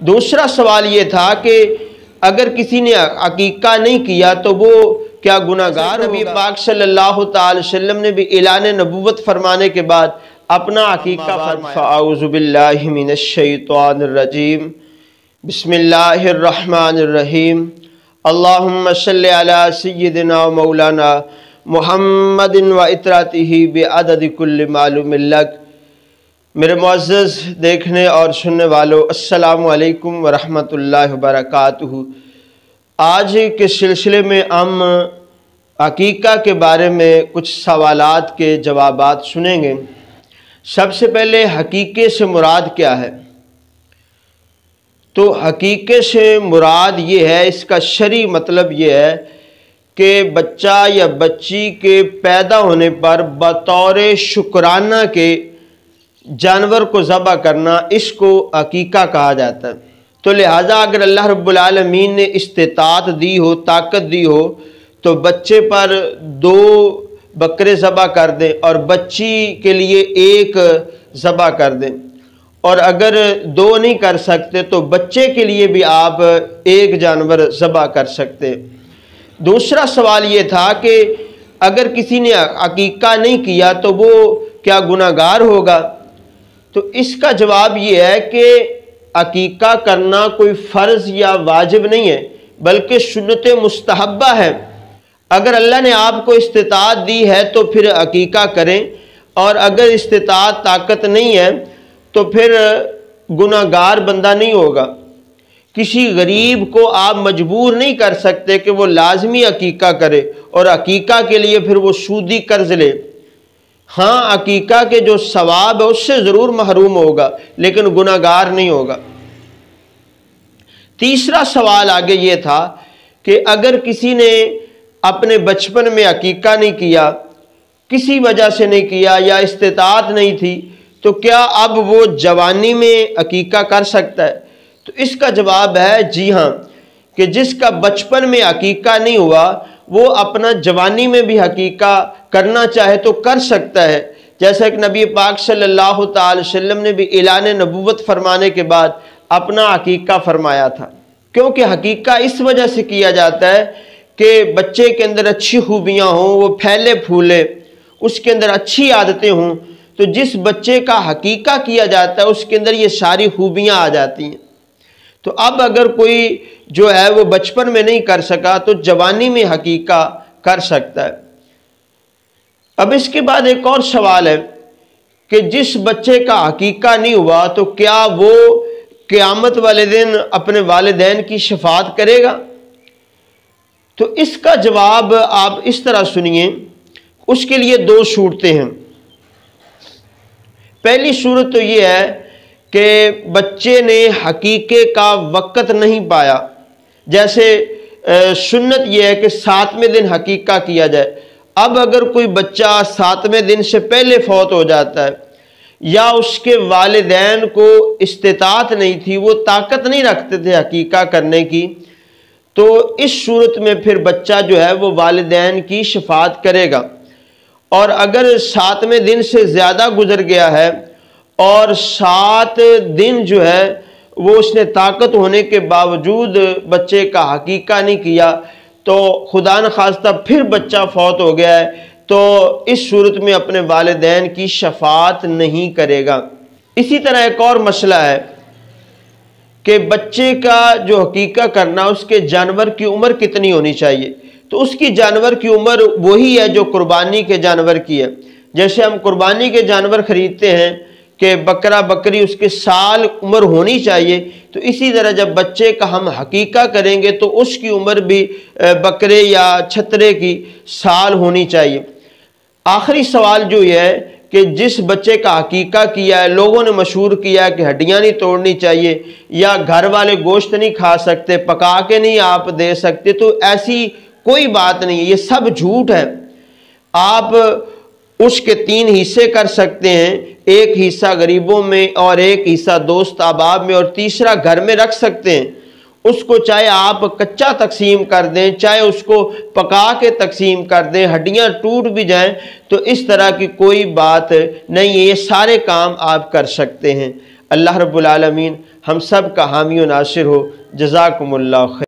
दूसरा सवाल ये था कि अगर किसी ने अकीका नहीं किया तो वो क्या गुनाहगार होगा? नबी पाक सल्लल्लाहु ताला वसल्लम ने भी ऐलान नबुव्वत फरमाने के बाद अपना अकीका फरमाया। अऊज़ु बिल्लाहि मिनश शैतानिर रजीम, बिस्मिल्लाहिर रहमानिर रहीम, अल्लाहुम्मा सल्लि अला सय्यिदिना व मौलाना मुहम्मदिन व इतरातिही बिअददि कुल्लि मालूमिन लक। मेरे मुअज़्ज़ज़ देखने और सुनने वालों, अस्सलामु अलैकुम व रहमतुल्लाहि व बरकातुहू। आज के सिलसिले में हम अकीका के बारे में कुछ सवालात के जवाबात सुनेंगे। सबसे पहले हकीके से मुराद क्या है? तो हकीके से मुराद ये है, इसका शरई मतलब ये है कि बच्चा या बच्ची के पैदा होने पर बतौर शुक्राना के जानवर को ज़बह करना, इसको अकीका कहा जाता है। तो लिहाजा अगर अल्लाह रब्बुल आलमीन ने इस्तिताअत दी हो, ताकत दी हो, तो बच्चे पर 2 बकरे ज़बह कर दें और बच्ची के लिए 1 ज़बह कर दें। और अगर 2 नहीं कर सकते तो बच्चे के लिए भी आप 1 जानवर ज़बह कर सकते। दूसरा सवाल ये था कि अगर किसी ने अकीका नहीं किया तो वो क्या गुनाहगार होगा? तो इसका जवाब ये है कि अकीका करना कोई फ़र्ज़ या वाजिब नहीं है, बल्कि सुन्नत मुस्तहब्बा है। अगर अल्लाह ने आपको इस्तिताअत दी है तो फिर अकीका करें, और अगर इस्तिताअत ताकत नहीं है तो फिर गुनाहगार बंदा नहीं होगा। किसी गरीब को आप मजबूर नहीं कर सकते कि वो लाजमी अकीका करे और अकीका के लिए फिर वो सूदी कर्ज ले। हाँ, अकीका के जो सवाब है उससे ज़रूर महरूम होगा, लेकिन गुनाहगार नहीं होगा। तीसरा सवाल आगे ये था कि अगर किसी ने अपने बचपन में अकीका नहीं किया, किसी वजह से नहीं किया या इस्तिताअत नहीं थी, तो क्या अब वो जवानी में अकीका कर सकता है? तो इसका जवाब है जी हाँ, कि जिसका बचपन में अकीका नहीं हुआ वो अपना जवानी में भी अकीका करना चाहे तो कर सकता है। जैसा कि नबी पाक सल्लल्लाहु ताला वसल्लम ने भी ऐलान नबुव्वत फरमाने के बाद अपना अकीका फरमाया था। क्योंकि अकीका इस वजह से किया जाता है कि बच्चे के अंदर अच्छी खूबियाँ हों, वो फैले फूले, उसके अंदर अच्छी आदतें हों। तो जिस बच्चे का हकीका किया जाता है उसके अंदर ये सारी खूबियाँ आ जाती हैं। तो अब अगर कोई जो है वो बचपन में नहीं कर सका तो जवानी में हकीका कर सकता है। अब इसके बाद एक और सवाल है कि जिस बच्चे का हकीका नहीं हुआ तो क्या वो क़यामत वाले दिन अपने वालिदैन की शफाअत करेगा? तो इसका जवाब आप इस तरह सुनिए। उसके लिए 2 सूरतें हैं। पहली सूरत तो ये है कि बच्चे ने हकीके का वक़्त नहीं पाया। जैसे सुन्नत यह है कि 7वें दिन हकीका किया जाए। अब अगर कोई बच्चा 7वें दिन से पहले फौत हो जाता है या उसके वालिदैन को इस्तिताअत नहीं थी, वो ताकत नहीं रखते थे हकीका करने की, तो इस सूरत में फिर बच्चा जो है वो वालिदैन की शफाअत करेगा। और अगर 7वें दिन से ज़्यादा गुजर गया है और 7 दिन जो है वो उसने ताकत होने के बावजूद बच्चे का हकीका नहीं किया, तो खुदा न खास्ता फिर बच्चा फौत हो गया है, तो इस सूरत में अपने वालिदैन की शफाअत नहीं करेगा। इसी तरह एक और मसला है कि बच्चे का जो हकीका करना, उसके जानवर की उम्र कितनी होनी चाहिए? तो उसकी जानवर की उम्र वही है जो कुर्बानी के जानवर की है। जैसे हम कुर्बानी के जानवर ख़रीदते हैं कि बकरा बकरी उसके साल उम्र होनी चाहिए, तो इसी तरह जब बच्चे का हम हकीका करेंगे तो उसकी उम्र भी बकरे या छतरे की साल होनी चाहिए। आखिरी सवाल जो ये है कि जिस बच्चे का हकीका किया है, लोगों ने मशहूर किया है कि हड्डियाँ नहीं तोड़नी चाहिए या घर वाले गोश्त नहीं खा सकते, पका के नहीं आप दे सकते, तो ऐसी कोई बात नहीं है, ये सब झूठ है। आप उसके 3 हिस्से कर सकते हैं, 1 हिस्सा गरीबों में और 1 हिस्सा दोस्त अहबाब में और तीसरा घर में रख सकते हैं। उसको चाहे आप कच्चा तकसीम कर दें, चाहे उसको पका के तकसीम कर दें, हड्डियां टूट भी जाएं तो इस तरह की कोई बात नहीं है, ये सारे काम आप कर सकते हैं। अल्लाह रब्बुल आलमीन ہم سب کا حامی و ناصر ہو۔ جزاکم اللہ خیر۔